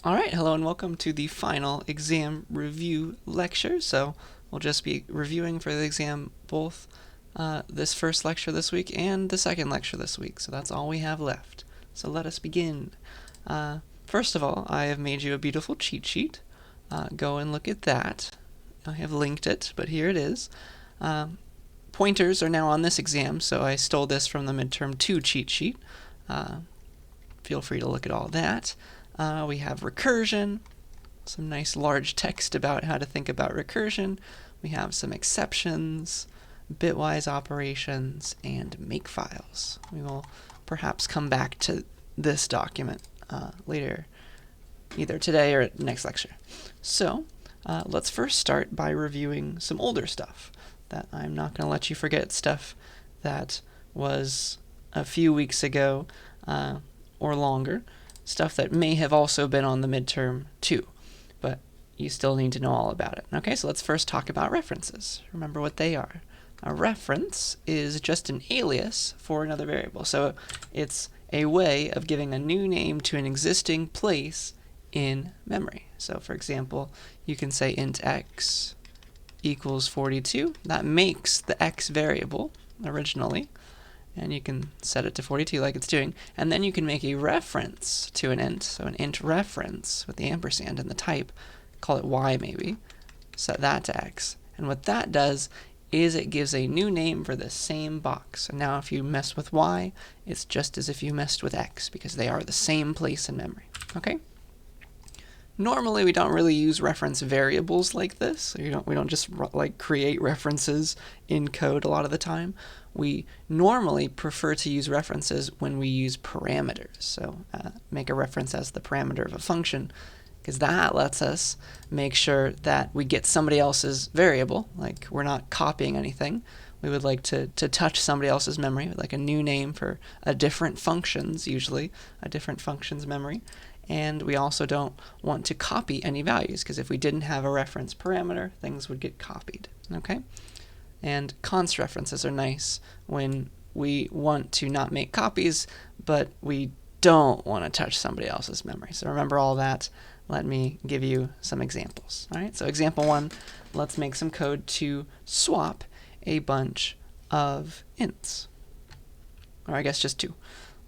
Alright, hello and welcome to the final exam review lecture. So we'll just be reviewing for the exam both this first lecture this week and the second lecture this week. So that's all we have left. So let us begin. First of all, I have made you a beautiful cheat sheet. Go and look at that. I have linked it, but here it is. Pointers are now on this exam, so I stole this from the midterm 2 cheat sheet. Feel free to look at all that. We have recursion, some nice large text about how to think about recursion. We have some exceptions, bitwise operations, and makefiles. We will perhaps come back to this document later, either today or next lecture. So let's first start by reviewing some older stuff. That I'm not going to let you forget stuff that was a few weeks ago or longer. Stuff that may have also been on the midterm too, but you still need to know all about it. Okay, so let's first talk about references. Remember what they are. A reference is just an alias for another variable. So it's a way of giving a new name to an existing place in memory. So for example, you can say int x equals 42. That makes the x variable originally. And you can set it to 42 like it's doing. And then you can make a reference to an int. So an int reference with the ampersand and the type. Call it y maybe. Set that to x. And what that does is it gives a new name for the same box. And now if you mess with y, it's just as if you messed with x because they are the same place in memory. Okay? Normally we don't really use reference variables like this. We don't just like create references in code a lot of the time. We normally prefer to use references when we use parameters. So make a reference as the parameter of a function, because that lets us make sure that we get somebody else's variable. Like we're not copying anything. We would like to touch somebody else's memory, like a new name for a different functions, usually a different functions memory. And we also don't want to copy any values, because if we didn't have a reference parameter, things would get copied. Okay? And const references are nice when we want to not make copies, but we don't want to touch somebody else's memory. So remember all that. Let me give you some examples. All right, so example 1, let's make some code to swap a bunch of ints. Or I guess just 2.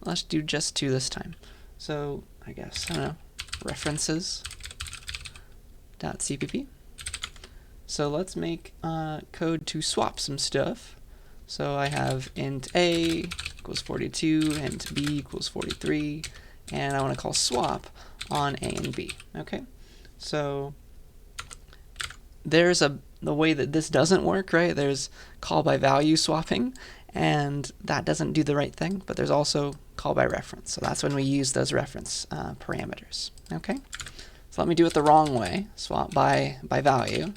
Let's do just 2 this time. So I guess, I don't know, references.cpp. So let's make code to swap some stuff. So I have int a equals 42, int b equals 43, and I want to call swap on a and b. Okay, so there's the way that this doesn't work, right? There's call by value swapping, and that doesn't do the right thing, but there's also call by reference. So that's when we use those reference parameters. Okay, so let me do it the wrong way, swap by value.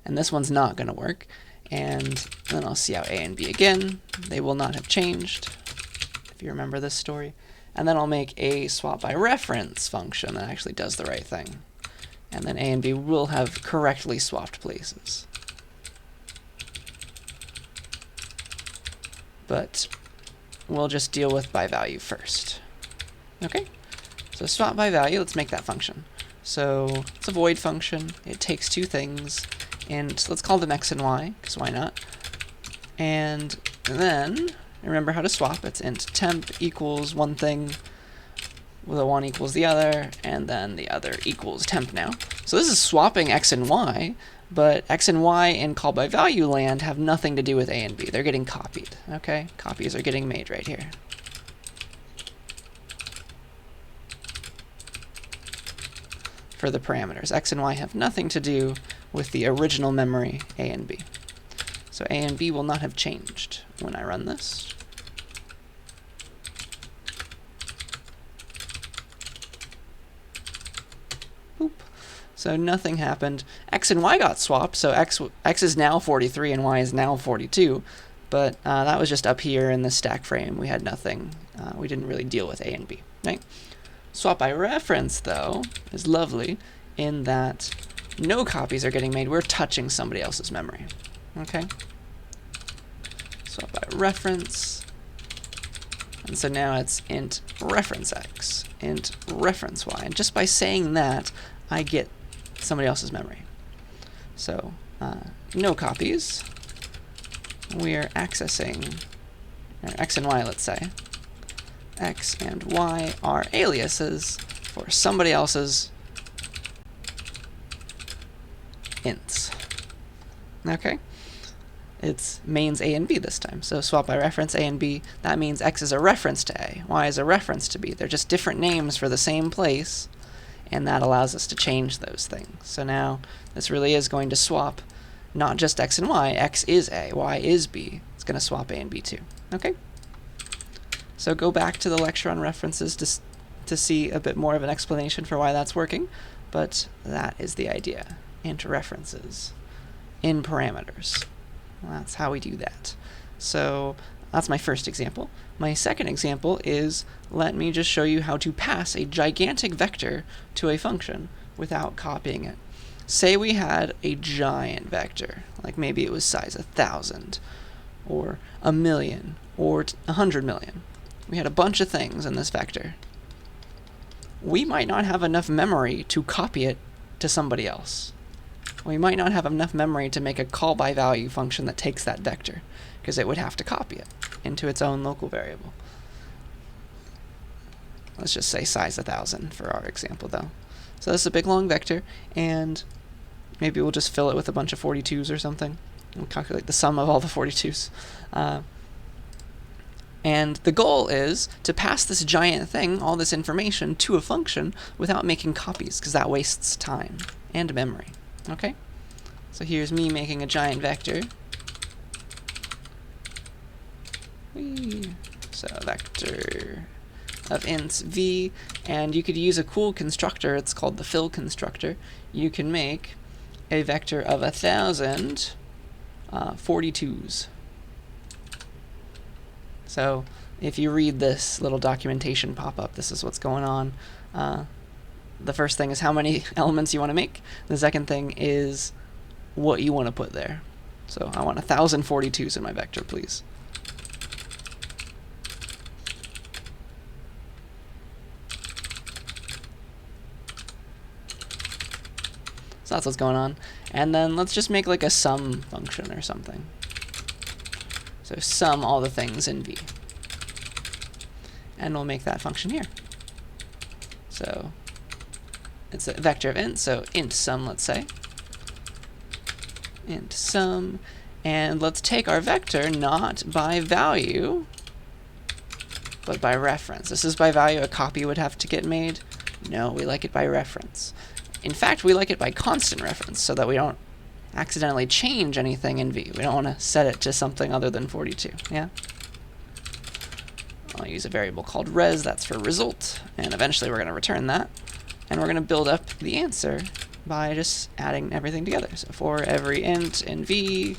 And this one's not going to work. And then I'll see out a and b again. They will not have changed, if you remember this story. And then I'll make a swap by reference function that actually does the right thing. And then a and b will have correctly swapped places. But we'll just deal with by value first. Okay? So swap by value, let's make that function. So it's a void function. It takes 2 things. And let's call them x and y, because why not? And then, remember how to swap. It's int temp equals one thing, the one equals the other, and then the other equals temp now. So this is swapping x and y, but x and y in call by value land have nothing to do with a and b. They're getting copied, okay? Copies are getting made right here. For the parameters, x and y have nothing to do with the original memory a and b. So a and b will not have changed when I run this. Boop. So nothing happened. X and y got swapped, so x is now 43 and y is now 42, but that was just up here in the stack frame. We had nothing. We didn't really deal with a and b, right? Swap by reference, though, is lovely in that no copies are getting made. We're touching somebody else's memory. Okay? Swap by reference. And so now it's int reference x, int reference y. And just by saying that, I get somebody else's memory. So no copies. We're accessing x and y, let's say. X and y are aliases for somebody else's ints. Okay? It's mains A and B this time. So swap by reference A and B. That means X is a reference to A, Y is a reference to B. They're just different names for the same place, and that allows us to change those things. So now this really is going to swap not just X and Y. X is A, Y is B. It's going to swap A and B too. Okay? So go back to the lecture on references to see a bit more of an explanation for why that's working, but that is the idea. Int references in parameters. That's how we do that. So that's my first example. My second example is, let me just show you how to pass a gigantic vector to a function without copying it. Say we had a giant vector, like maybe it was size 1,000 or 1,000,000 or 100,000,000. We had a bunch of things in this vector. We might not have enough memory to copy it to somebody else. We might not have enough memory to make a call by value function that takes that vector, because it would have to copy it into its own local variable. Let's just say size 1,000 for our example though. So this is a big long vector, and maybe we'll just fill it with a bunch of 42s or something. We'll calculate the sum of all the 42s. And the goal is to pass this giant thing, all this information, to a function without making copies, because that wastes time and memory. Okay? So here's me making a giant vector. So vector of ints v, and you could use a cool constructor. It's called the fill constructor. You can make a vector of 1,000 42s. So if you read this little documentation pop-up, this is what's going on. The first thing is how many elements you want to make. The second thing is what you want to put there. So I want 1,000 42s in my vector, please. So that's what's going on. And then let's just make like a sum function or something. So sum all the things in V. And we'll make that function here. So it's a vector of int, so int sum, let's say. Int sum. And let's take our vector not by value, but by reference. This is by value. A copy would have to get made. No, we like it by reference. In fact, we like it by constant reference so that we don't accidentally change anything in V. We don't want to set it to something other than 42. Yeah? I'll use a variable called res, that's for result, and eventually we're going to return that. And we're going to build up the answer by just adding everything together. So for every int in V,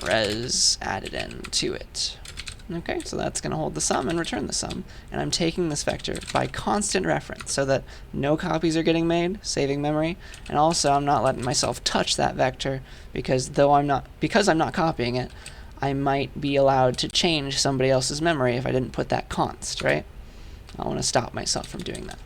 res added in to it. Okay, so that's going to hold the sum and return the sum. And I'm taking this vector by constant reference so that no copies are getting made, saving memory, and also I'm not letting myself touch that vector because I'm not copying it, I might be allowed to change somebody else's memory if I didn't put that const, right? I want to stop myself from doing that.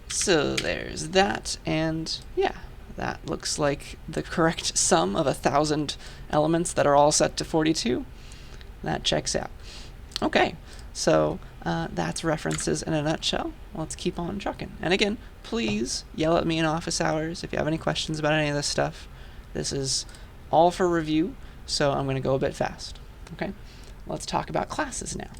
So there's that, and yeah, that looks like the correct sum of 1,000 elements that are all set to 42. That checks out. Okay, so that's references in a nutshell. Let's keep on trucking. And again, please yell at me in office hours if you have any questions about any of this stuff. This is all for review, so I'm going to go a bit fast. Okay, let's talk about classes now.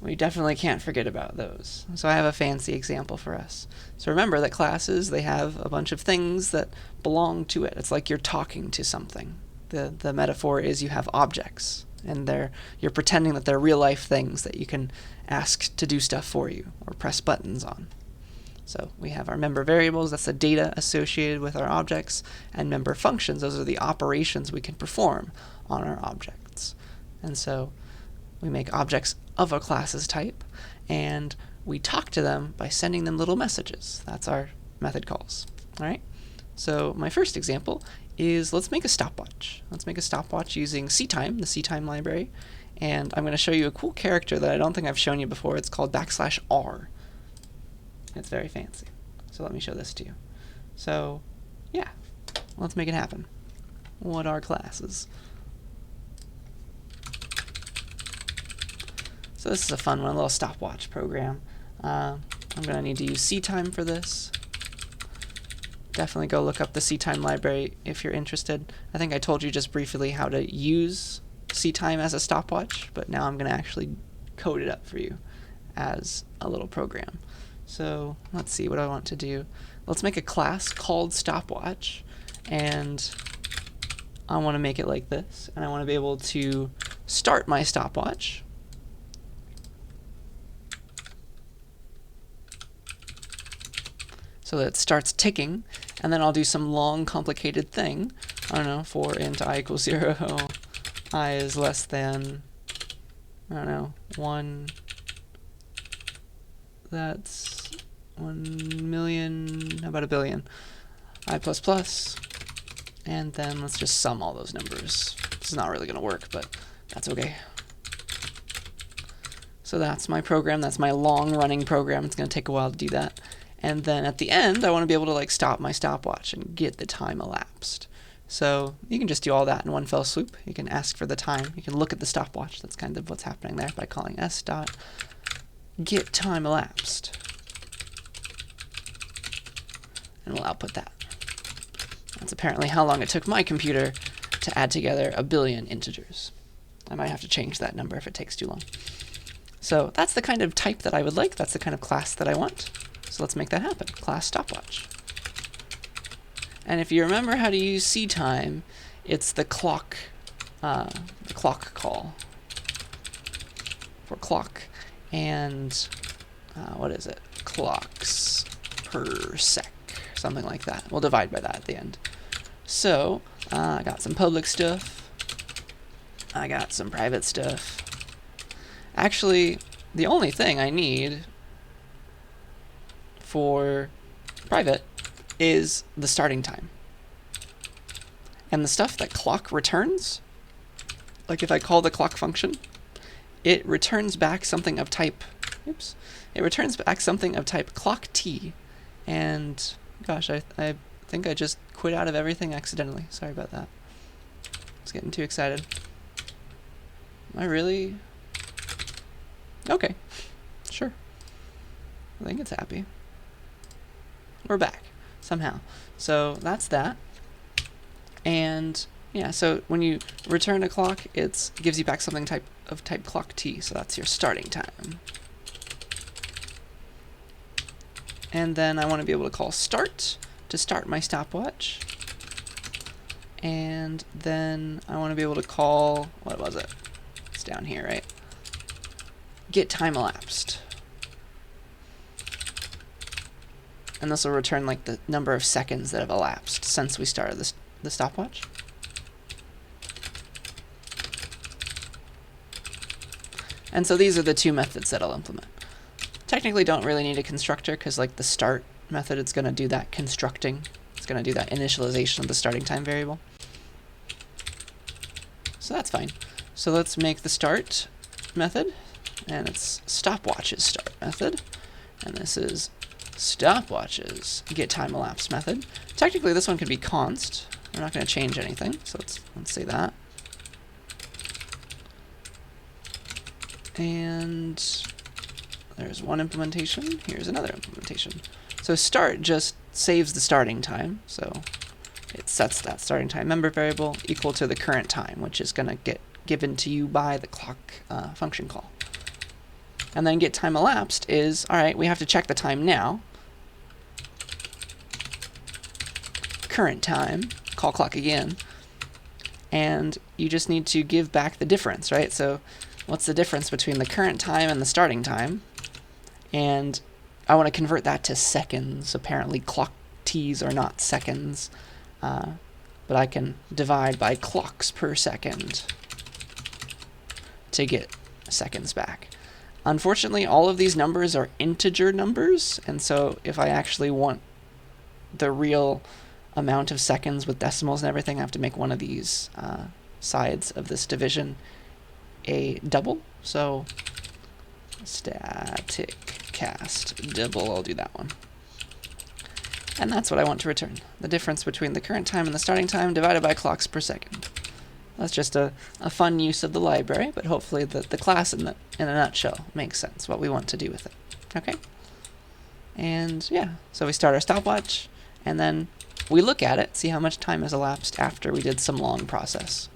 We definitely can't forget about those. So I have a fancy example for us. So remember that classes, they have a bunch of things that belong to it. It's like you're talking to something. The metaphor is you have objects, and you're pretending that they're real-life things that you can ask to do stuff for you or press buttons on. So we have our member variables, that's the data associated with our objects, and member functions, those are the operations we can perform on our objects. And so we make objects of a class's type, and we talk to them by sending them little messages. That's our method calls. All right. So my first example is let's make a stopwatch. Let's make a stopwatch using CTime, the CTime library, and I'm going to show you a cool character that I don't think I've shown you before. It's called \R. It's very fancy. So let me show this to you. So yeah, let's make it happen. What are classes? So this is a fun one, a little stopwatch program. I'm going to need to use CTime for this. Definitely go look up the CTime library if you're interested. I think I told you just briefly how to use CTime as a stopwatch, but now I'm going to actually code it up for you as a little program. So let's see what I want to do. Let's make a class called Stopwatch, and I want to make it like this, and I want to be able to start my stopwatch. So that it starts ticking, and then I'll do some long complicated thing. I don't know, for int I equals 0, I is less than, I don't know, 1, that's 1,000,000, how about 1,000,000,000, I plus plus, and then let's just sum all those numbers. This is not really going to work, but that's okay. So that's my program, that's my long running program. It's going to take a while to do that. And then at the end, I want to be able to like stop my stopwatch and get the time elapsed. So you can just do all that in one fell swoop. You can ask for the time. You can look at the stopwatch. That's kind of what's happening there by calling s.getTimeElapsed. And we'll output that. That's apparently how long it took my computer to add together 1 billion integers. I might have to change that number if it takes too long. So that's the kind of type that I would like. That's the kind of class that I want. So let's make that happen. Class stopwatch. And if you remember how to use CTime, it's the clock call for clock, and what is it? Clocks per sec, something like that. We'll divide by that at the end. So I got some public stuff. I got some private stuff. Actually, the only thing I need for private is the starting time. And the stuff that clock returns, like if I call the clock function, it returns back something of type, it returns back something of type clock t. And gosh, I think I just quit out of everything accidentally. Sorry about that. I was getting too excited. Am I really? Okay, sure. I think it's happy. We're back somehow. So that's that. And yeah, so when you return a clock, it gives you back something of type clock t. So that's your starting time. And then I want to be able to call start to start my stopwatch. And then I want to be able to call, what was it? It's down here, right? Get time elapsed. And this will return like the number of seconds that have elapsed since we started the stopwatch. And so these are the two methods that I'll implement. Technically don't really need a constructor because like the start method, it's going to do that constructing. It's going to do that initialization of the starting time variable. So that's fine. So let's make the start method, and it's stopwatch's start method. And this is stopwatch's get time elapsed method. Technically this one could be const. We're not going to change anything, so let's say that. And there's one implementation. Here's another implementation. So start just saves the starting time. So it sets that starting time member variable equal to the current time, which is going to get given to you by the clock function call. And then get time elapsed is, all right, we have to check the time now. Current time, call clock again. And you just need to give back the difference, right? So what's the difference between the current time and the starting time? And I want to convert that to seconds. Apparently clock t's are not seconds, but I can divide by clocks per second to get seconds back. Unfortunately, all of these numbers are integer numbers, and so if I actually want the real amount of seconds with decimals and everything, I have to make one of these sides of this division a double. So static cast double, I'll do that one. And that's what I want to return. The difference between the current time and the starting time divided by clocks per second. That's just a fun use of the library, but hopefully the class in a nutshell makes sense, what we want to do with it. Okay? And yeah, so we start our stopwatch, and then we look at it, see how much time has elapsed after we did some long process.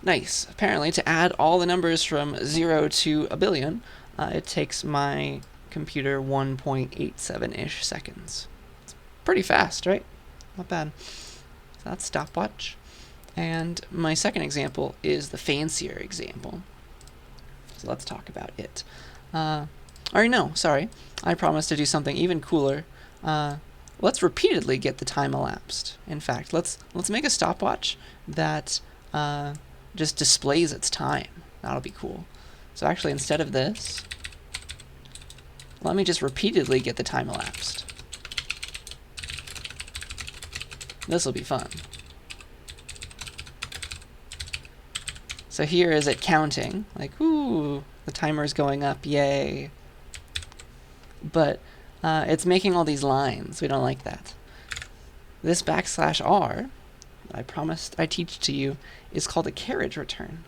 Nice. Apparently, to add all the numbers from 0 to a billion, it takes my computer 1.87-ish seconds. It's pretty fast, right? Not bad. So that's stopwatch. And my second example is the fancier example. So let's talk about it. Or no, sorry. I promised to do something even cooler. Let's repeatedly get the time elapsed. In fact, let's make a stopwatch that just displays its time. That'll be cool. So actually, instead of this, let me just repeatedly get the time elapsed. This will be fun. So here is it counting, like, ooh, the timer's going up, yay. But it's making all these lines. We don't like that. This \r, I promised I teach to you, is called a carriage return.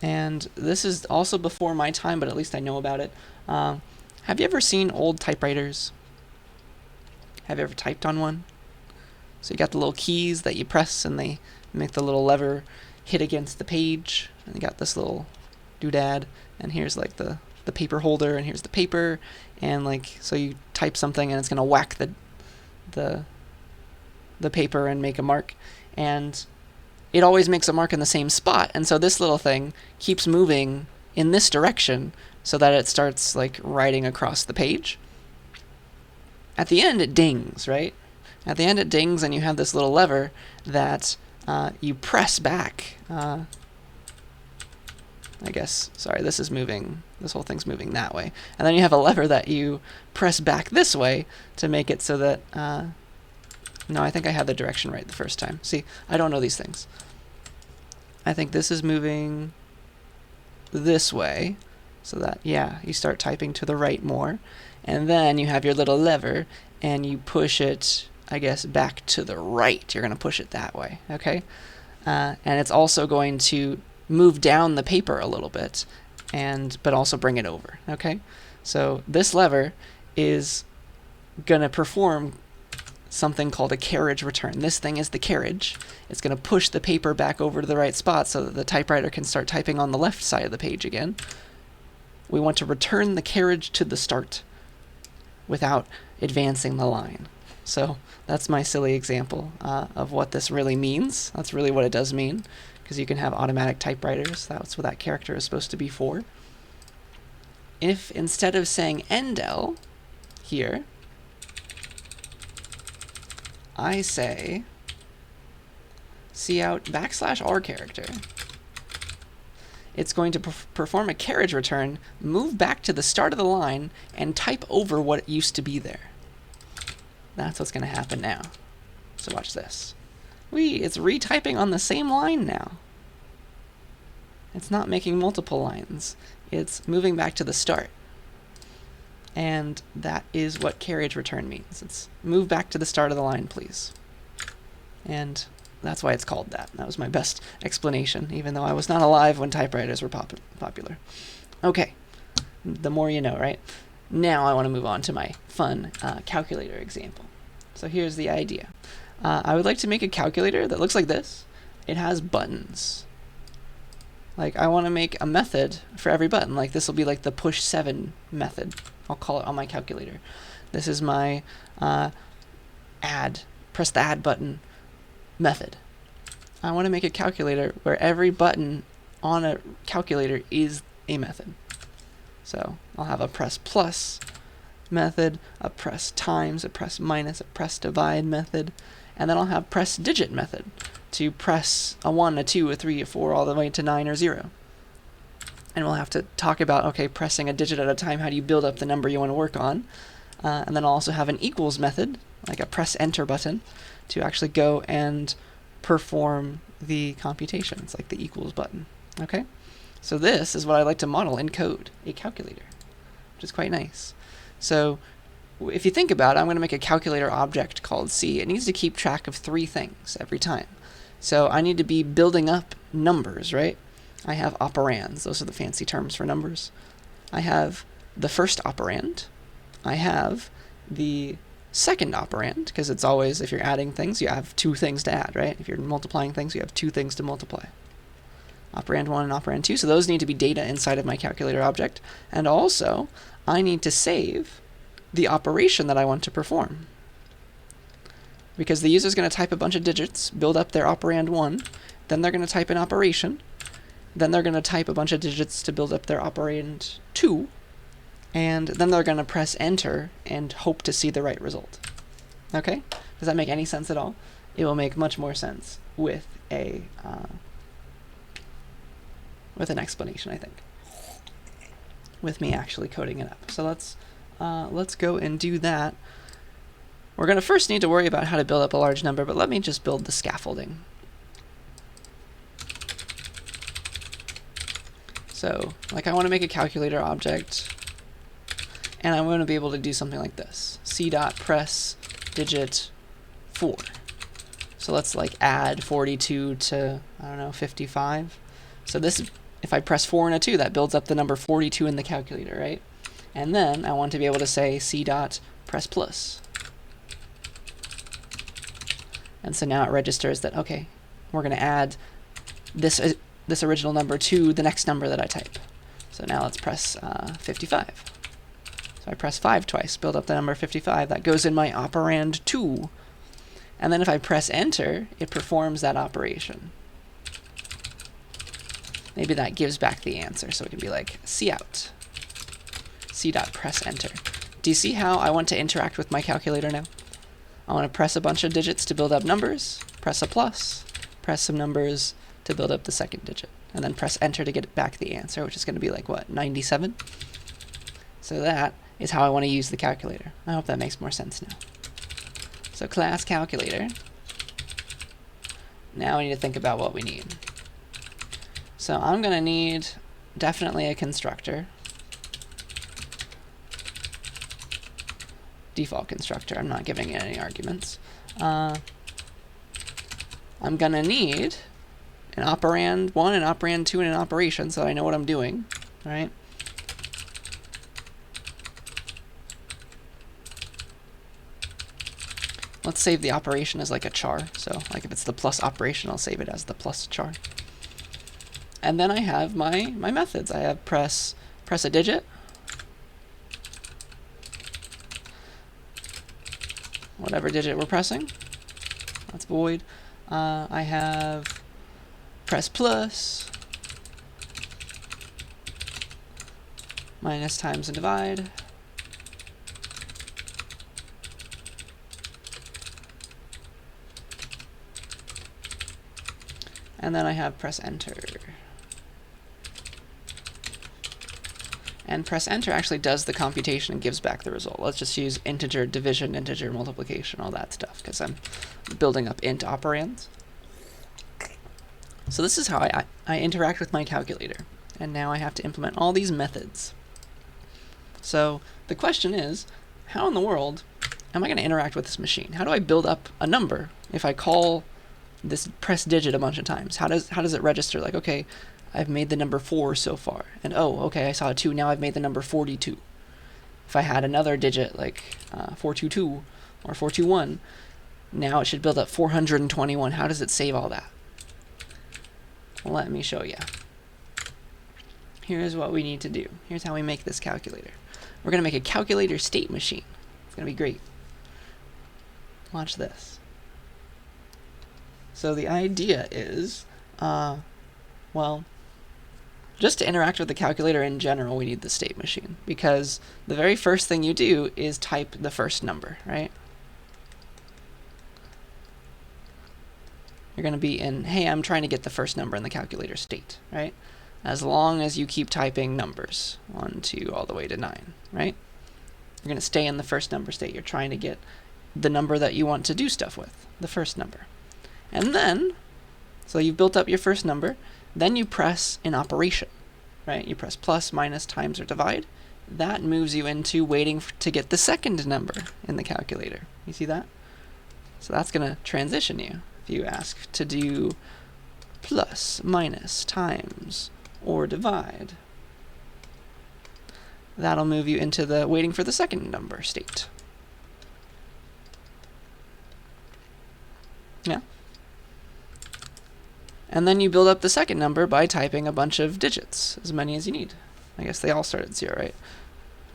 And this is also before my time, but at least I know about it. Have you ever seen old typewriters? Have you ever typed on one? So you got the little keys that you press, and they make the little lever hit against the page. And you got this little doodad, and here's like the paper holder, and here's the paper, and like, so you type something, and it's gonna whack the paper and make a mark, and it always makes a mark in the same spot. And so this little thing keeps moving in this direction so that it starts like writing across the page. At the end, it dings, right? At the end, it dings, and you have this little lever that you press back. I guess, sorry, this is moving, this whole thing's moving that way. And then you have a lever that you press back this way to make it so that, no, I think I had the direction right the first time. See, I don't know these things. I think this is moving this way, so that, yeah, you start typing to the right more. And then you have your little lever, and you push it, I guess, back to the right. You're going to push it that way, okay? And it's also going to move down the paper a little bit, but also bring it over, okay? So this lever is going to perform something called a carriage return. This thing is the carriage. It's going to push the paper back over to the right spot so that the typewriter can start typing on the left side of the page again. We want to return the carriage to the start without advancing the line. So that's my silly example of what this really means. That's really what it does mean, because you can have automatic typewriters. That's what that character is supposed to be for. If instead of saying endl here, I say cout \r character, it's going to perform a carriage return, move back to the start of the line, and type over what used to be there. That's what's going to happen now. So watch this. It's retyping on the same line now. It's not making multiple lines. It's moving back to the start. And that is what carriage return means. It's move back to the start of the line, please. And that's why it's called that. That was my best explanation, even though I was not alive when typewriters were popular. Okay, the more you know, right? Now I want to move on to my fun calculator example. So here's the idea. I would like to make a calculator that looks like this. It has buttons. Like, I want to make a method for every button. Like, this will be like the push 7 method. I'll call it on my calculator. This is my press the add button method. I want to make a calculator where every button on a calculator is a method. So I'll have a press plus method, a press times, a press minus, a press divide method, and then I'll have press digit method. to press a 1, a 2, a 3, a 4, all the way to 9 or 0. And we'll have to talk about, okay, pressing a digit at a time, how do you build up the number you want to work on? And then I'll also have an equals method, like a press enter button, to actually go and perform the computation. It's like the equals button. Okay? So this is what I like to model in code, a calculator, which is quite nice. So if you think about it, I'm going to make a calculator object called C. It needs to keep track of 3 things every time. So I need to be building up numbers, right? I have operands. Those are the fancy terms for numbers. I have the first operand. I have the second operand, because it's always, if you're adding things, you have 2 things to add, right? If you're multiplying things, you have 2 things to multiply. Operand 1 and operand 2, so those need to be data inside of my calculator object. And also, I need to save the operation that I want to perform. Because the user is going to type a bunch of digits, build up their operand 1, then they're going to type an operation, then they're going to type a bunch of digits to build up their operand 2, and then they're going to press enter and hope to see the right result. Okay? Does that make any sense at all? It will make much more sense with a with an explanation, I think, with me actually coding it up. So let's go and do that. We're going to first need to worry about how to build up a large number, but let me just build the scaffolding. So, like, I want to make a calculator object, and I want to be able to do something like this. C.press digit 4. So let's like add 42 to, I don't know, 55. So this, if I press 4 and a 2, that builds up the number 42 in the calculator, right? And then I want to be able to say C.press plus. And so now it registers that, okay, we're going to add this original number to the next number that I type. So now let's press 55. So I press 5 twice, build up the number 55. That goes in my operand 2. And then if I press enter, it performs that operation. Maybe that gives back the answer, so it can be like cout, C.press enter. Do you see how I want to interact with my calculator now? I want to press a bunch of digits to build up numbers, press a plus, press some numbers to build up the second digit, and then press enter to get back the answer, which is going to be like, what, 97? So that is how I want to use the calculator. I hope that makes more sense now. So class calculator. Now we need to think about what we need. So I'm going to need definitely a constructor. Default constructor. I'm not giving it any arguments. I'm going to need an operand 1, an operand 2, and an operation, so I know what I'm doing, right? Let's save the operation as like a char. So like if it's the plus operation, I'll save it as the plus char. And then I have my methods. I have press a digit, whatever digit we're pressing. That's void. I have press plus, minus, times, and divide. And then I have press enter. And press enter actually does the computation and gives back the result. Let's just use integer division, integer multiplication, all that stuff, because I'm building up int operands. So this is how I interact with my calculator. And now I have to implement all these methods. So the question is, how in the world am I going to interact with this machine? How do I build up a number if I call this press digit a bunch of times? How does it register? Like, okay, I've made the number 4 so far, and oh, okay, I saw a 2. Now I've made the number 42. If I had another digit like 422 or 421, now it should build up 421. How does it save all that? Let me show you. Here's what we need to do. Here's how we make this calculator. We're going to make a calculator state machine. It's going to be great. Watch this. So the idea is, well, just to interact with the calculator in general, we need the state machine, because the very first thing you do is type the first number, right? you're going to be in, hey, I'm trying to get the first number in the calculator state, right? As long as you keep typing numbers, 1, 2, all the way to 9, right? You're going to stay in the first number state. You're trying to get the number that you want to do stuff with, the first number. And then, so you've built up your first number, then you press an operation, right? You press plus, minus, times, or divide. That moves you into waiting to get the second number in the calculator. You see that? So that's going to transition you. If you ask to do plus, minus, times, or divide, that'll move you into the waiting for the second number state. Yeah. And then you build up the second number by typing a bunch of digits, as many as you need. I guess they all start at 0, right?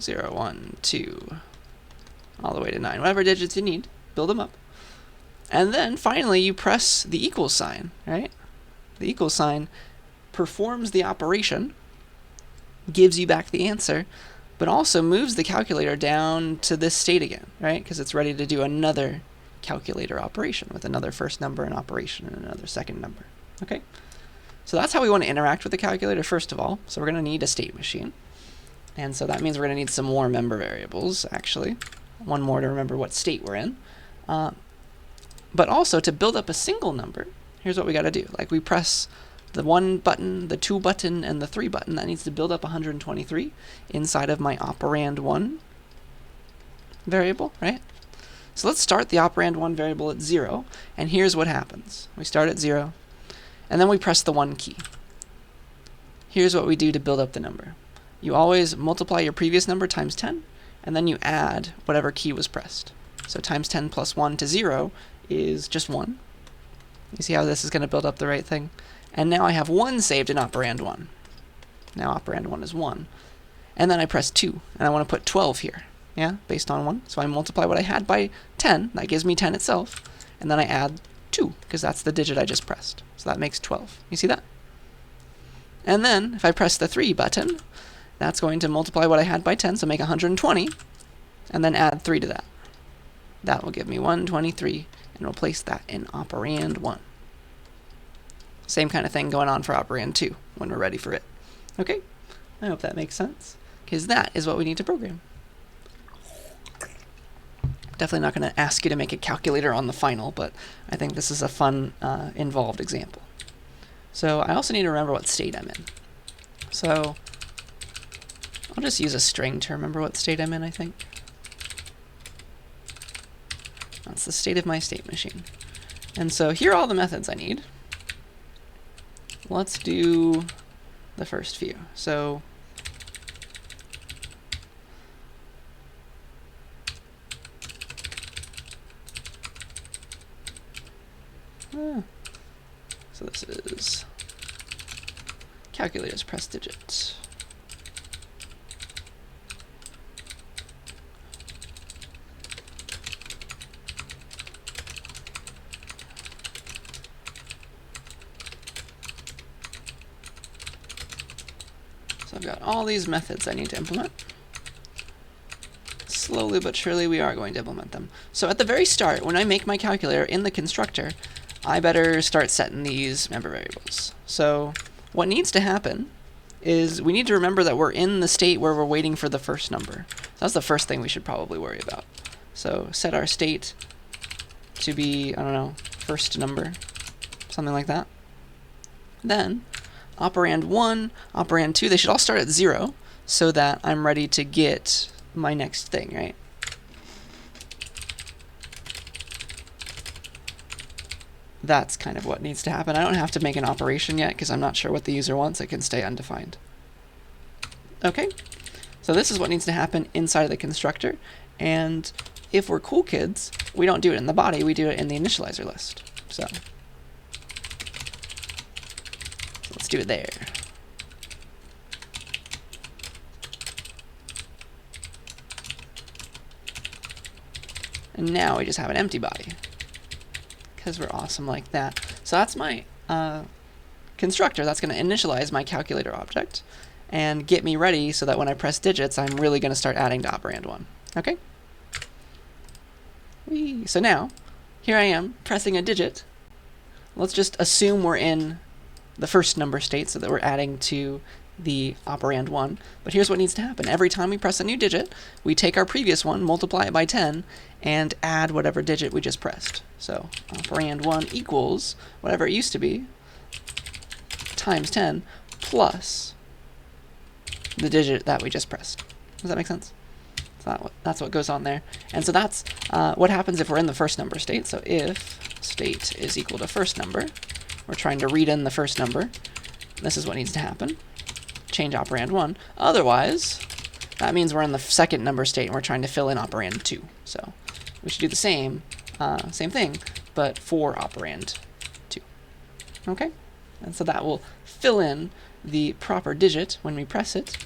0, 1, 2, all the way to 9. Whatever digits you need, build them up. And then finally you press the equal sign, right? The equal sign performs the operation, gives you back the answer, but also moves the calculator down to this state again, right? Because it's ready to do another calculator operation with another first number in operation and another second number. Okay? So that's how we want to interact with the calculator, first of all. So we're going to need a state machine. And so that means we're going to need some more member variables, actually. One more to remember what state we're in. But also, to build up a single number, here's what we got to do. Like, we press the 1 button, the 2 button, and the 3 button. That needs to build up 123 inside of my operand 1 variable, right? So let's start the operand 1 variable at 0, and here's what happens. We start at 0, and then we press the 1 key. Here's what we do to build up the number. You always multiply your previous number times 10, and then you add whatever key was pressed. So times 10 plus 1 to 0 is just 1. You see how this is going to build up the right thing? And now I have 1 saved in operand 1. Now operand 1 is 1. And then I press 2, and I want to put 12 here, yeah, based on 1. So I multiply what I had by 10, that gives me 10 itself, and then I add 2, because that's the digit I just pressed. So that makes 12. You see that? And then, if I press the 3 button, that's going to multiply what I had by 10, so make 120, and then add 3 to that. That will give me 123, and we'll place that in operand 1. Same kind of thing going on for operand 2 when we're ready for it. Okay? I hope that makes sense, because that is what we need to program. Definitely not going to ask you to make a calculator on the final, but I think this is a fun, involved example. So I also need to remember what state I'm in. So I'll just use a string to remember what state I'm in, I think. That's the state of my state machine. And so here are all the methods I need. Let's do the first few. So this is calculators press digits. So I've got all these methods I need to implement. Slowly but surely we are going to implement them. So at the very start, when I make my calculator in the constructor, I better start setting these member variables. So what needs to happen is we need to remember that we're in the state where we're waiting for the first number. So that's the first thing we should probably worry about. So set our state to be, I don't know, first number, something like that. Then operand 1, operand 2, they should all start at 0 so that I'm ready to get my next thing, right? That's kind of what needs to happen. I don't have to make an operation yet because I'm not sure what the user wants. It can stay undefined. Okay, so this is what needs to happen inside of the constructor. And if we're cool kids, we don't do it in the body, we do it in the initializer list. So let's do it there. And now we just have an empty body, because we're awesome like that. So that's my constructor. That's going to initialize my calculator object and get me ready so that when I press digits, I'm really going to start adding to operand 1. Okay? Whee. So now, here I am pressing a digit. let's just assume we're in the first number state so that we're adding to the operand 1. But here's what needs to happen. Every time we press a new digit, we take our previous one, multiply it by 10, and add whatever digit we just pressed. So operand 1 equals whatever it used to be times 10 plus the digit that we just pressed. Does that make sense? So that's what goes on there. And so that's what happens if we're in the first number state. So if state is equal to first number, we're trying to read in the first number. This is what needs to happen. Change operand 1. Otherwise, that means we're in the second number state and we're trying to fill in operand 2. So we should do the same thing, but for operand 2. Okay? And so that will fill in the proper digit when we press it.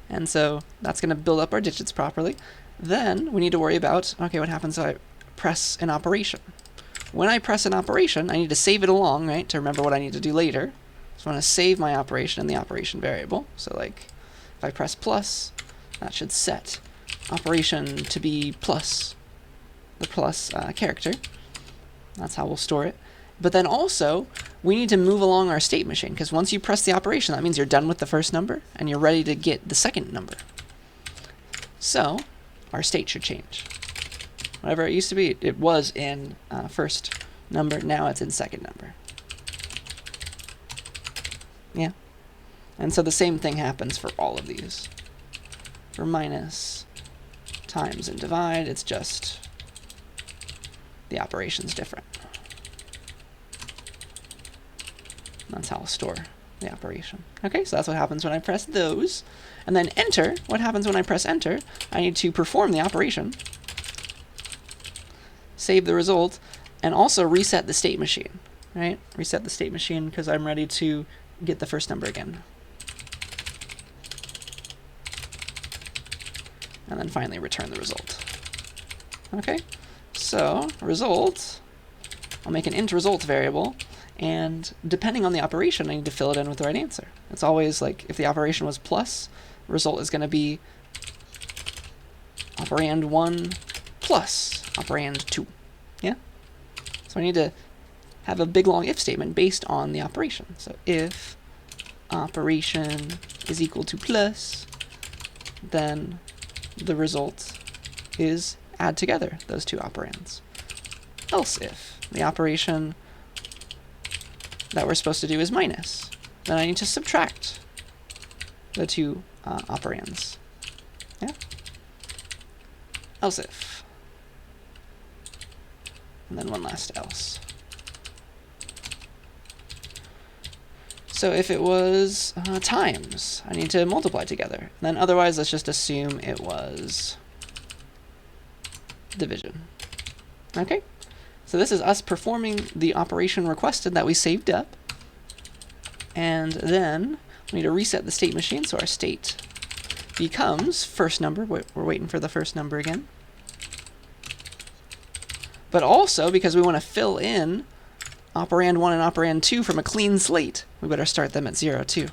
And so that's going to build up our digits properly. Then we need to worry about, okay, what happens if I press an operation? When I press an operation, I need to save it along, right, to remember what I need to do later. So I want to save my operation in the operation variable. So like, if I press plus, that should set operation to be plus, the plus character. That's how we'll store it. But then also, we need to move along our state machine, because once you press the operation, that means you're done with the first number, and you're ready to get the second number. So, our state should change. Whatever it used to be, it was in first number, now it's in second number. Yeah? And so the same thing happens for all of these. For minus, times, and divide, it's just the operation's different. That's how I'll store the operation. Okay, so that's what happens when I press those. And then enter, what happens when I press enter? I need to perform the operation, save the result, and also reset the state machine, right? Reset the state machine because I'm ready to get the first number again. And then finally return the result. Okay, so result, I'll make an int result variable, and depending on the operation, I need to fill it in with the right answer. It's always like, if the operation was plus, result is going to be operand 1 plus operand 2. Yeah? So I need to have a big long if statement based on the operation. So if operation is equal to plus, then the result is add together those two operands. Else if the operation that we're supposed to do is minus, then I need to subtract the two operands. Yeah? Else if. And then one last else. So if it was times, I need to multiply together. And then otherwise, let's just assume it was division. Okay? So this is us performing the operation requested that we saved up. And then we need to reset the state machine, so our state becomes first number. We're waiting for the first number again. But also, because we want to fill in operand 1 and operand 2 from a clean slate, we better start them at 0 too.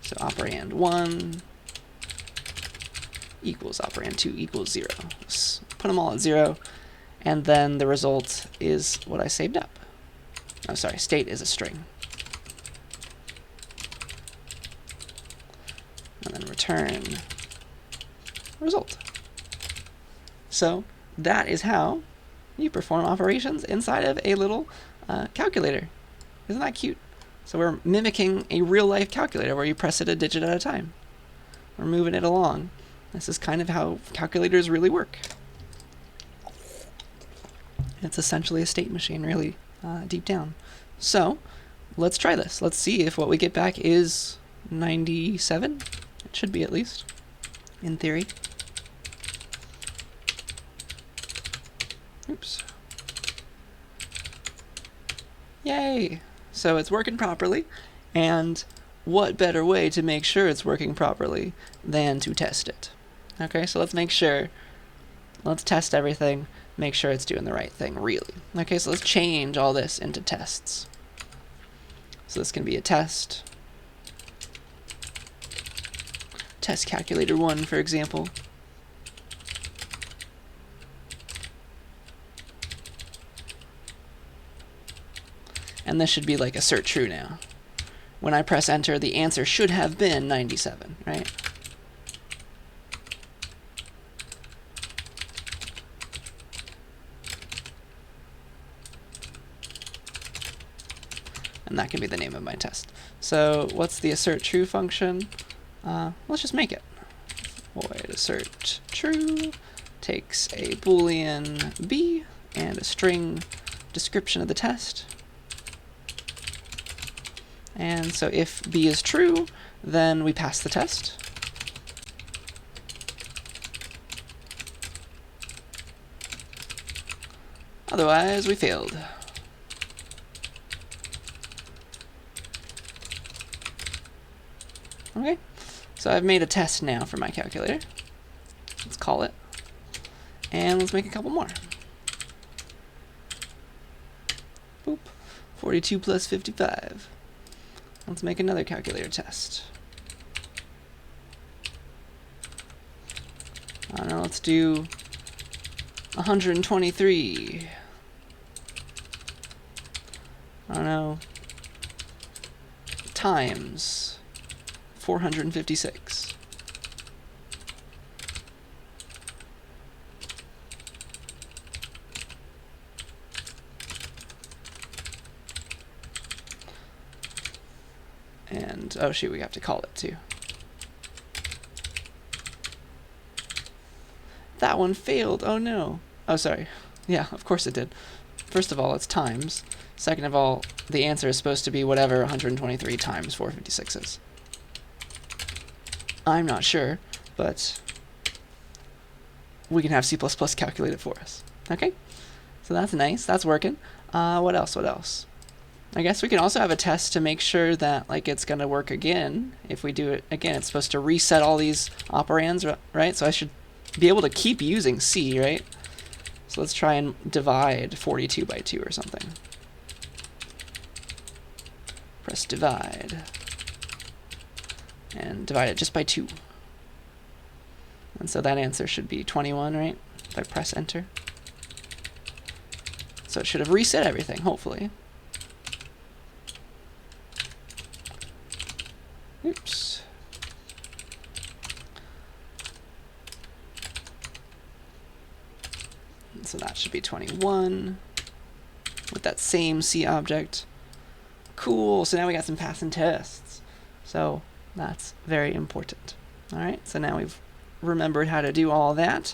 So operand 1 equals operand 2 equals 0. Let's put them all at 0. And then the result is what I saved up. Oh, sorry, state is a string. And then return result. So that is how you perform operations inside of a little calculator. Isn't that cute? So we're mimicking a real-life calculator where you press it a digit at a time. We're moving it along. This is kind of how calculators really work. It's essentially a state machine, really, deep down. So, let's try this. Let's see if what we get back is 97. It should be, at least, in theory. Oops. Yay! So it's working properly, and what better way to make sure it's working properly than to test it? Okay, so let's make sure. Let's test everything. Make sure it's doing the right thing, really. Okay, so let's change all this into tests. So this can be a test. Test calculator 1, for example. and this should be like assert true now. When I press enter, the answer should have been 97, right? And that can be the name of my test. So what's the assert true function? Let's just make it. Void assert true takes a boolean b and a string description of the test. And so if b is true, then we pass the test. Otherwise, we failed. Okay, so I've made a test now for my calculator. Let's call it. And let's make a couple more. Boop. 42 plus 55. Let's make another calculator test. I don't know, let's do 123. I don't know, times 456. And, oh shoot, we have to call it too. That one failed, oh no. Oh, sorry. Yeah, of course it did. First of all, it's times. Second of all, the answer is supposed to be whatever 123 times 456 is. I'm not sure, but we can have C++ calculate it for us. Okay? So that's nice, that's working. What else, what else? I guess we can also have a test to make sure that like it's going to work again. If we do it again, it's supposed to reset all these operands, right? So I should be able to keep using C, right? So let's try and divide 42 by 2 or something. Press divide. And divide it just by 2. And so that answer should be 21, right? If I press enter. So it should have reset everything, hopefully. Oops. And so that should be 21 with that same C object. Cool, so now we got some passing tests. So that's very important. All right, so now we've remembered how to do all that.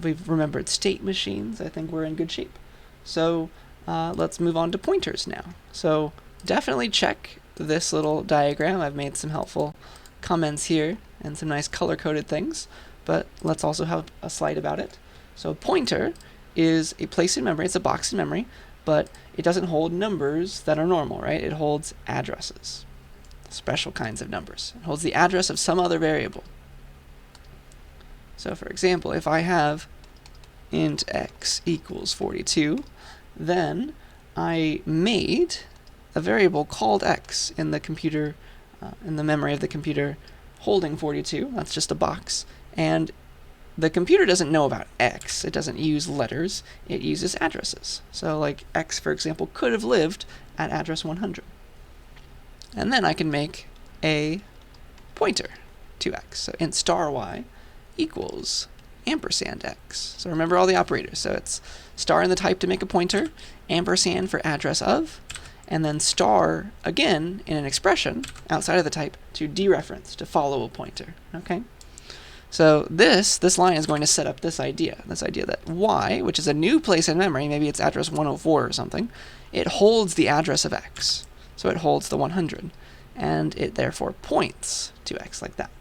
We've remembered state machines. I think we're in good shape. So let's move on to pointers now. So definitely check this little diagram. I've made some helpful comments here and some nice color-coded things, but let's also have a slide about it. So a pointer is a place in memory. It's a box in memory, but it doesn't hold numbers that are normal, right? It holds addresses, special kinds of numbers. It holds the address of some other variable. So for example, if I have int x equals 42, then I made a variable called x in the computer, in the memory of the computer holding 42. That's just a box. And the computer doesn't know about x. It doesn't use letters. It uses addresses. So like x, for example, could have lived at address 100. And then I can make a pointer to x. So int star y equals ampersand x. So remember all the operators. So it's star in the type to make a pointer, ampersand for address of, and then star again in an expression outside of the type to dereference, to follow a pointer. Okay? So this line is going to set up this idea that y, which is a new place in memory, maybe it's address 104 or something, it holds the address of x. So it holds the 100, and it therefore points to x like that.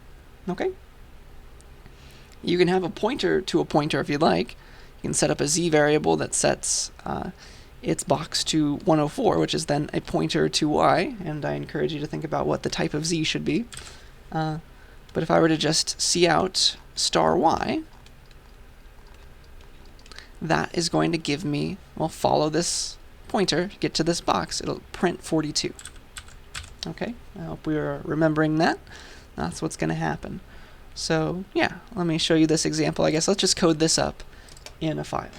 Okay? You can have a pointer to a pointer if you'd like. You can set up a z variable that sets its box to 104, which is then a pointer to y, and I encourage you to think about what the type of z should be. But if I were to just see out star y, that is going to give me, well, follow this pointer, get to this box, it'll print 42. Okay, I hope we are remembering that. That's what's going to happen. So yeah, let me show you this example. I guess let's just code this up in a file.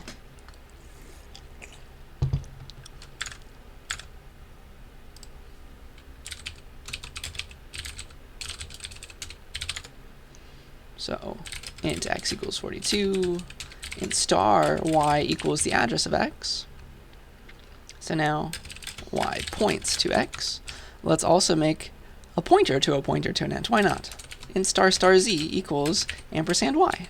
So int x equals 42, int star y equals the address of x. So now y points to x. Let's also make a pointer to an int. Why not? Int star star z equals ampersand y.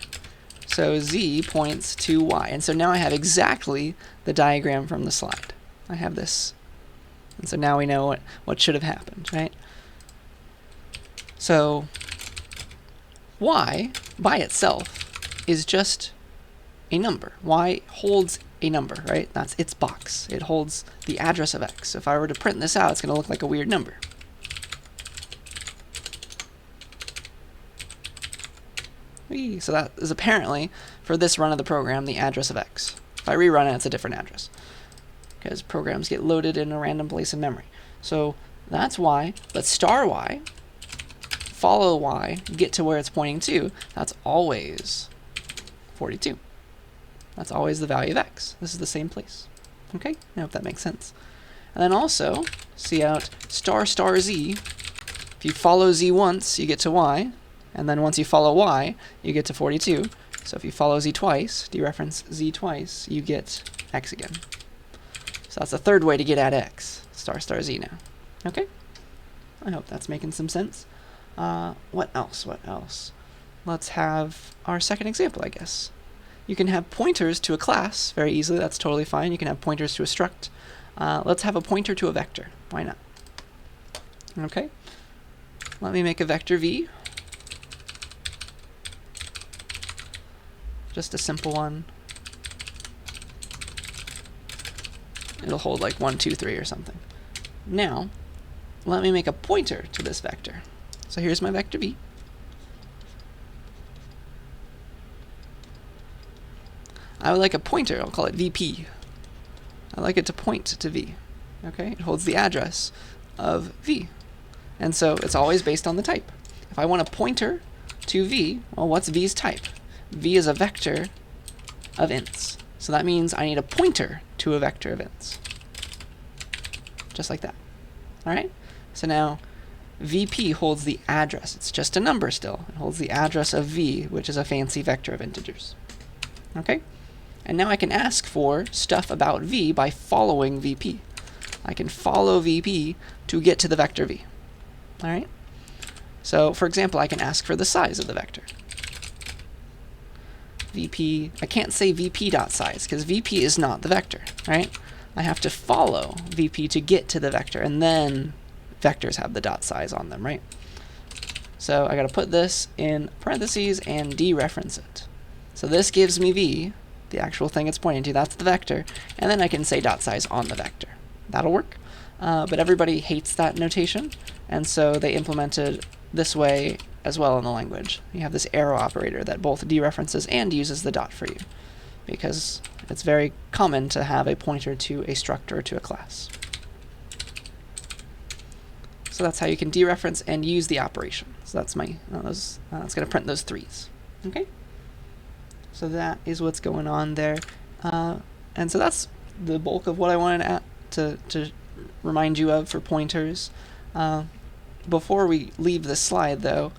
So z points to y. And so now I have exactly the diagram from the slide. I have this. And so now we know what should have happened, right? So y by itself is just a number. Y holds a number, right? That's its box. It holds the address of x. So if I were to print this out, it's going to look like a weird number. So that is apparently, for this run of the program, the address of x. If I rerun it, it's a different address, because programs get loaded in a random place in memory. So that's y, but star y, follow y, get to where it's pointing to, that's always 42. That's always the value of x. This is the same place. Okay, I hope that makes sense. And then also, see out star star z. If you follow z once, you get to y. And then once you follow y, you get to 42. So if you follow z twice, dereference z twice, you get x again. So that's the third way to get at x, star star z now. Okay? I hope that's making some sense. What else? What else? Let's have our second example, I guess. You can have pointers to a class very easily. That's totally fine. You can have pointers to a struct. Let's have a pointer to a vector. Why not? Okay. Let me make a vector v. Just a simple one. It'll hold like 1, 2, 3 or something. Now, let me make a pointer to this vector. So here's my vector v. I would like a pointer, I'll call it VP. I like it to point to V. Okay, it holds the address of V. And so it's always based on the type. If I want a pointer to V, well, what's V's type? V is a vector of ints. So that means I need a pointer to a vector of ints. Just like that. All right? So now VP holds the address. It's just a number still. It holds the address of V, which is a fancy vector of integers. Okay? And now I can ask for stuff about V by following VP. I can follow VP to get to the vector V. All right? So, for example, I can ask for the size of the vector. VP, I can't say VP.size because VP is not the vector, right? I have to follow VP to get to the vector, and then vectors have the dot size on them, right? So I got to put this in parentheses and dereference it. So this gives me V, the actual thing it's pointing to, that's the vector, and then I can say dot size on the vector. That'll work. But everybody hates that notation, and so they implemented this way as well in the language. You have this arrow operator that both dereferences and uses the dot for you, because it's very common to have a pointer to a struct or to a class. So that's how you can dereference and use the operation. So that's my, that's going to print those 3s. Okay? So that is what's going on there. And so that's the bulk of what I wanted to remind you of for pointers. Before we leave this slide, though,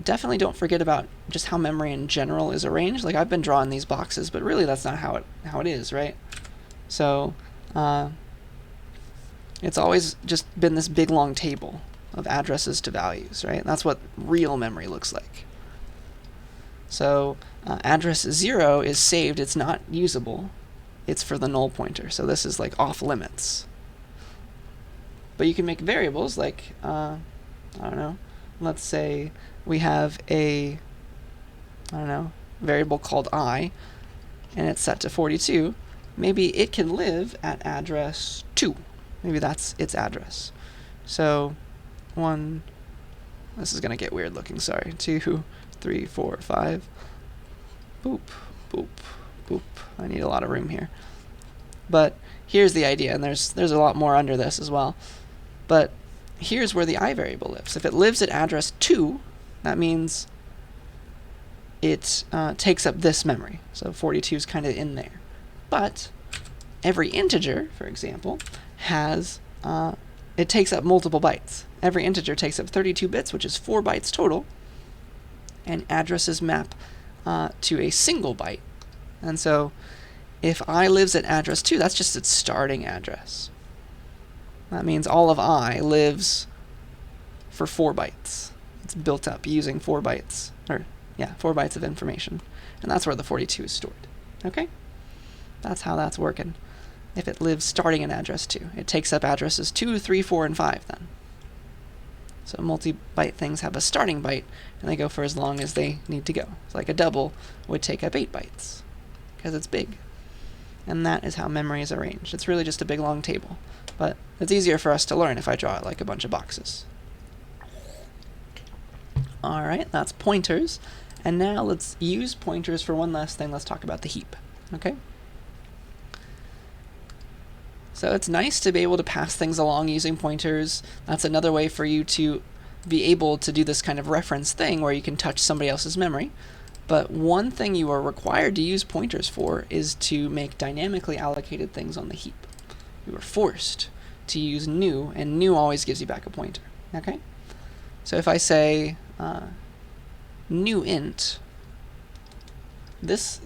definitely don't forget about just how memory in general is arranged. Like, I've been drawing these boxes, but really that's not how it is, right? So it's always just been this big long table of addresses to values, right? That's what real memory looks like. So address 0 is saved. It's not usable. It's for the null pointer. So this is like off limits. But you can make variables like, I don't know, let's say we have a, I don't know, variable called I, and it's set to 42. Maybe it can live at address 2. Maybe that's its address. So this is going to get weird looking, sorry. 2, 3, 4, 5. Boop, boop, boop. I need a lot of room here. But here's the idea, and there's a lot more under this as well. But here's where the I variable lives. If it lives at address 2, that means it takes up this memory. So 42 is kind of in there. But every integer, for example, has it takes up multiple bytes. Every integer takes up 32 bits, which is 4 bytes total. and addresses map to a single byte. And so if I lives at address 2, that's just its starting address. That means all of I lives for 4 bytes. It's built up using 4 bytes, 4 bytes of information. And that's where the 42 is stored. Okay? That's how that's working. If it lives starting at address 2, it takes up addresses 2, 3, 4, and 5 then. So multi-byte things have a starting byte, and they go for as long as they need to go. It's like a double would take up 8 bytes, because it's big. And that is how memory is arranged. It's really just a big long table, but it's easier for us to learn if I draw it like a bunch of boxes. Alright, that's pointers. And now let's use pointers for one last thing. Let's talk about the heap. Okay? So it's nice to be able to pass things along using pointers. That's another way for you to be able to do this kind of reference thing where you can touch somebody else's memory. But one thing you are required to use pointers for is to make dynamically allocated things on the heap. You are forced to use new, and new always gives you back a pointer. Okay? So if I say new int, this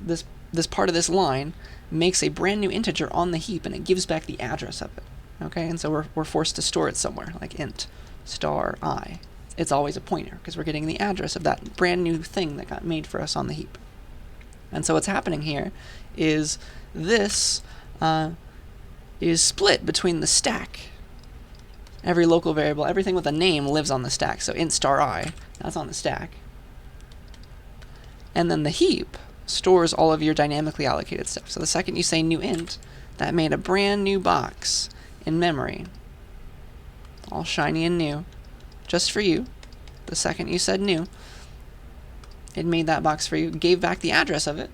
part of this line makes a brand new integer on the heap, and it gives back the address of it. Okay, and so we're forced to store it somewhere, like int star I. It's always a pointer, because we're getting the address of that brand new thing that got made for us on the heap. And so what's happening here is this is split between the stack. Every local variable, everything with a name lives on the stack. So int star I, that's on the stack. And then the heap stores all of your dynamically allocated stuff. So the second you say new int, that made a brand new box in memory, all shiny and new, just for you. The second you said new, it made that box for you, gave back the address of it,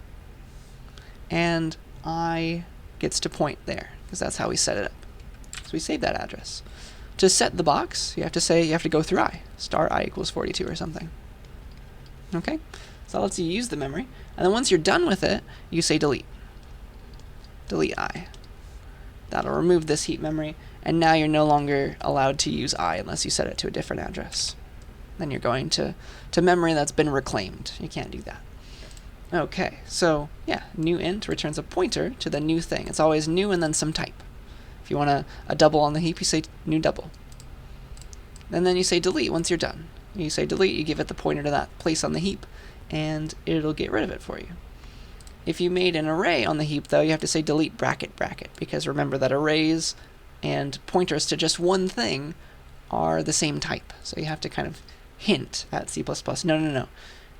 and I gets to point there, because that's how we set it up. So we save that address. To set the box, you have to go through I, star I equals 42 or something. Okay? So that lets you use the memory. And then once you're done with it, you say delete. Delete I. That'll remove this heap memory, and now you're no longer allowed to use I unless you set it to a different address. Then you're going to memory that's been reclaimed. You can't do that. Okay, so yeah, new int returns a pointer to the new thing. It's always new and then some type. If you want a double on the heap, you say new double. And then you say delete once you're done. You say delete, you give it the pointer to that place on the heap, and it'll get rid of it for you. If you made an array on the heap, though, you have to say delete bracket bracket, because remember that arrays and pointers to just one thing are the same type. So you have to kind of hint at C++, no.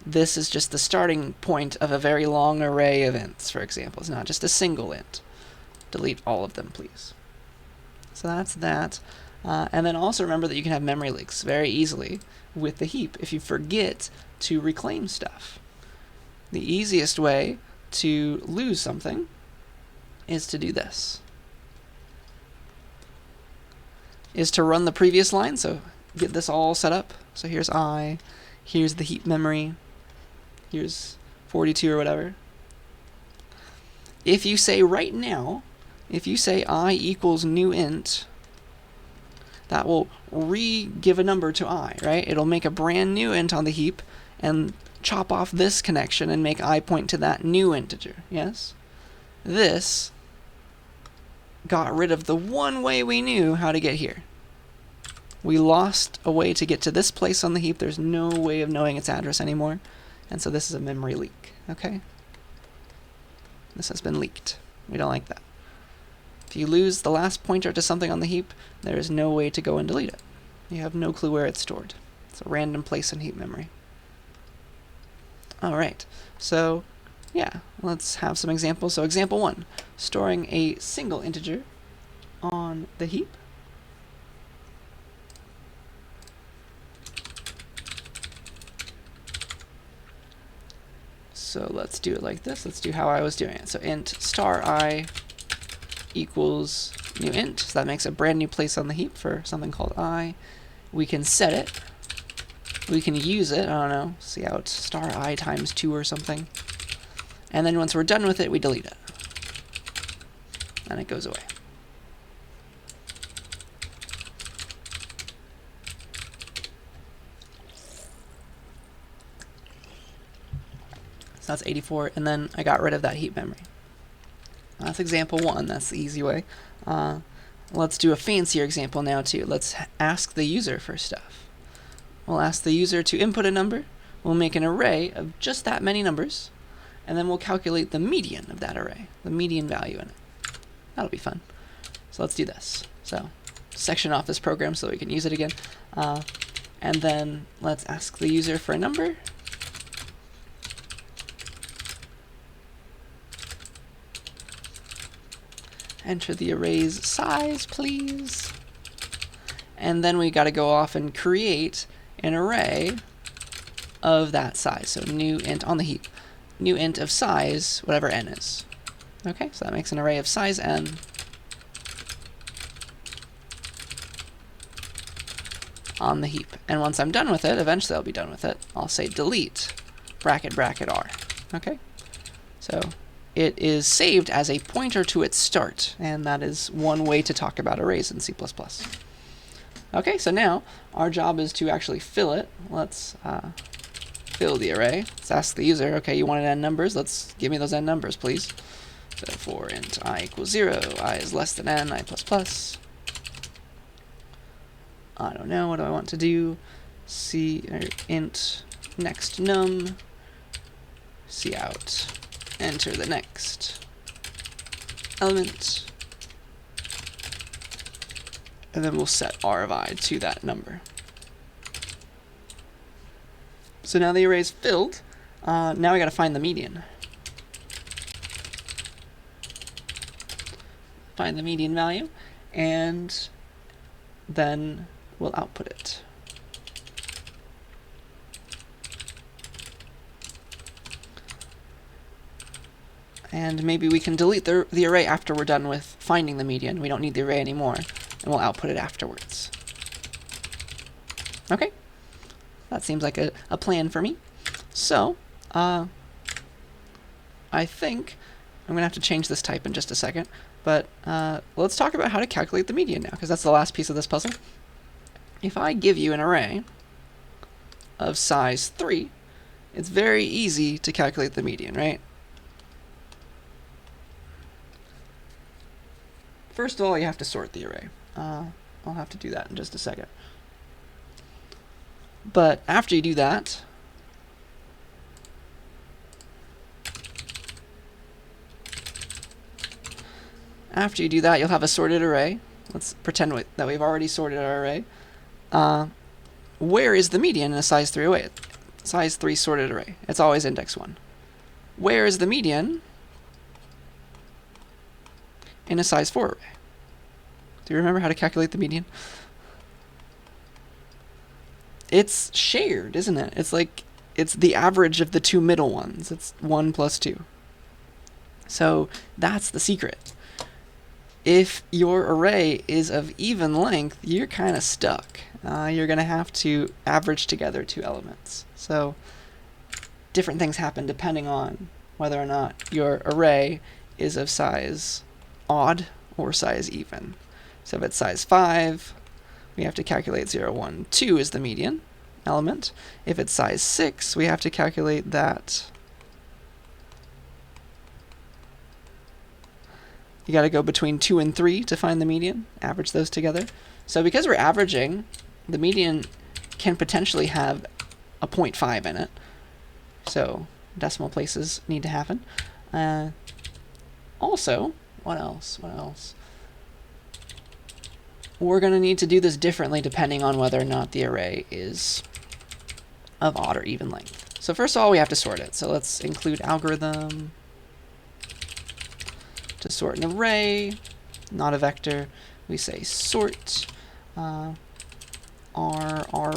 This is just the starting point of a very long array of ints, for example. It's not just a single int. Delete all of them, please. So that's that. And then also remember that you can have memory leaks very easily with the heap if you forget to reclaim stuff. The easiest way to lose something is to do this. Is to run the previous line, so get this all set up. So here's I, here's the heap memory, here's 42 or whatever. If you say right now, if you say I equals new int, that will re-give a number to I, right? It'll make a brand new int on the heap and chop off this connection and make I point to that new integer, yes? This got rid of the one way we knew how to get here. We lost a way to get to this place on the heap. There's no way of knowing its address anymore. And so this is a memory leak, okay? This has been leaked. We don't like that. If you lose the last pointer to something on the heap, there is no way to go and delete it. You have no clue where it's stored. It's a random place in heap memory. Alright, so yeah, let's have some examples. So example 1, storing a single integer on the heap. So let's do it like this. Let's do how I was doing it. So int star I equals new int. So that makes a brand new place on the heap for something called I. We can set it. We can use it. I don't know. See how it's star I times 2 or something. And then once we're done with it, we delete it. And it goes away. So that's 84, and then I got rid of that heap memory. That's example 1. That's the easy way. Let's do a fancier example now too. Let's ask the user for stuff. We'll ask the user to input a number. We'll make an array of just that many numbers, and then we'll calculate the median of that array, the median value in it. That'll be fun. So let's do this. So section off this program so we can use it again. And then let's ask the user for a number. Enter the array's size, please. And then we got to go off and create an array of that size. So new int on the heap. New int of size, whatever n is. Okay, so that makes an array of size n. On the heap. And once I'm done with it, eventually I'll be done with it, I'll say delete bracket bracket r. Okay? So it is saved as a pointer to its start, and that is one way to talk about arrays in C++. Okay, so now our job is to actually fill it. Let's fill the array. Let's ask the user, okay, you wanted n numbers, let's give me those n numbers, please. So for int I equals 0, I is less than n, I plus plus. I don't know, what do I want to do? Int next num, cout, enter the next element, and then we'll set r of I to that number. So now the array is filled. Now we got to find the median. Find the median value, and then we'll output it. And maybe we can delete the array after we're done with finding the median. We don't need the array anymore, and we'll output it afterwards. Okay, that seems like a plan for me. So, I think I'm going to have to change this type in just a second, but let's talk about how to calculate the median now, because that's the last piece of this puzzle. If I give you an array of size 3, it's very easy to calculate the median, right? First of all, you have to sort the array. I'll have to do that in just a second. But after you do that, you'll have a sorted array. Let's pretend that we've already sorted our array. Where is the median in a size 3 array? Size 3 sorted array. It's always index 1. Where is the median in a size 4 array? Do you remember how to calculate the median? It's shared, isn't it? It's like, it's the average of the two middle ones. It's 1 plus 2. So that's the secret. If your array is of even length, you're kind of stuck. You're going to have to average together two elements. So different things happen depending on whether or not your array is of size odd or size even. So if it's size 5, we have to calculate 0, 1, 2 is the median element. If it's size 6, we have to calculate that. You got to go between 2 and 3 to find the median, average those together. So because we're averaging, the median can potentially have a 0.5 in it. So decimal places need to happen. Also, what else? We're going to need to do this differently depending on whether or not the array is of odd or even length. So first of all, we have to sort it. So let's include algorithm to sort an array, not a vector. We say sort r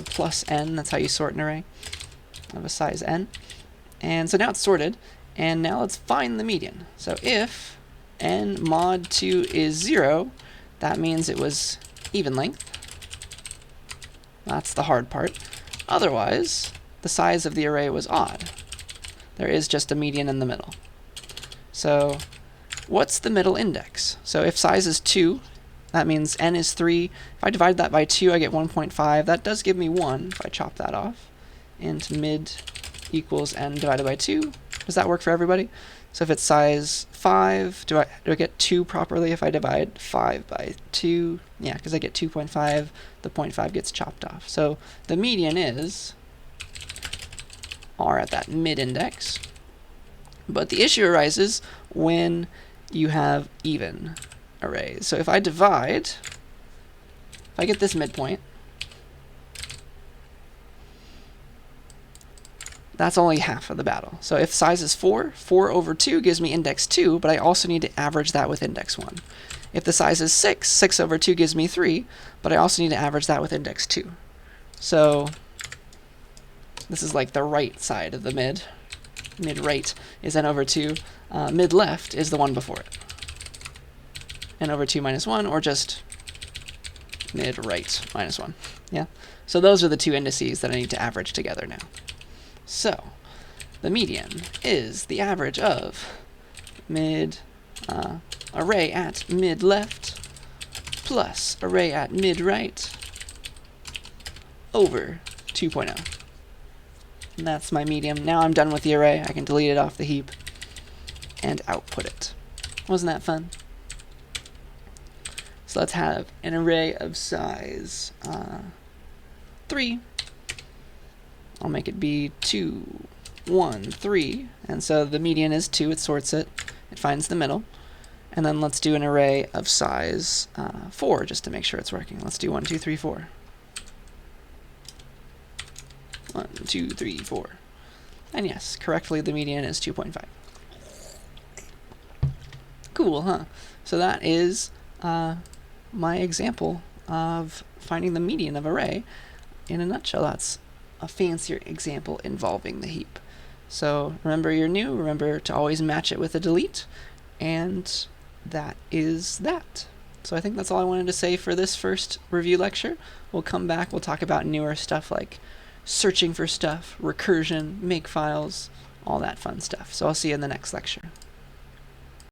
plus n. That's how you sort an array of a size n. And so now it's sorted, and now let's find the median. So if n mod 2 is 0, that means it was even length. That's the hard part. Otherwise, the size of the array was odd. There is just a median in the middle. So what's the middle index? So if size is 2, that means n is 3. If I divide that by 2, I get 1.5. That does give me 1 if I chop that off. Int mid equals n divided by 2. Does that work for everybody? So if it's size 5, do I get 2 properly if I divide 5 by 2? Yeah, because I get 2.5, the 0.5 gets chopped off. So the median is R at that mid-index. But the issue arises when you have even arrays. So if I divide, if I get this midpoint, that's only half of the battle. So if size is 4, 4 over 2 gives me index 2, but I also need to average that with index 1. If the size is 6, 6 over 2 gives me 3, but I also need to average that with index 2. So this is like the right side of the mid. Mid-right is n over 2. Mid-left is the one before it. N over 2 minus 1, or just mid-right minus 1. Yeah. So those are the two indices that I need to average together now. So the median is the average of array at mid-left plus array at mid-right over 2.0. And that's my median. Now I'm done with the array. I can delete it off the heap and output it. Wasn't that fun? So let's have an array of size 3. I'll make it be 2, 1, 3. And so the median is 2. It sorts it. It finds the middle. And then let's do an array of size 4 just to make sure it's working. Let's do 1, 2, 3, 4. 1, 2, 3, 4. And yes, correctly, the median is 2.5. Cool, huh? So that is my example of finding the median of array. In a nutshell, that's a fancier example involving the heap. So remember you're new, remember to always match it with a delete, and that is that. So I think that's all I wanted to say for this first review lecture. We'll come back, we'll talk about newer stuff like searching for stuff, recursion, make files, all that fun stuff. So I'll see you in the next lecture.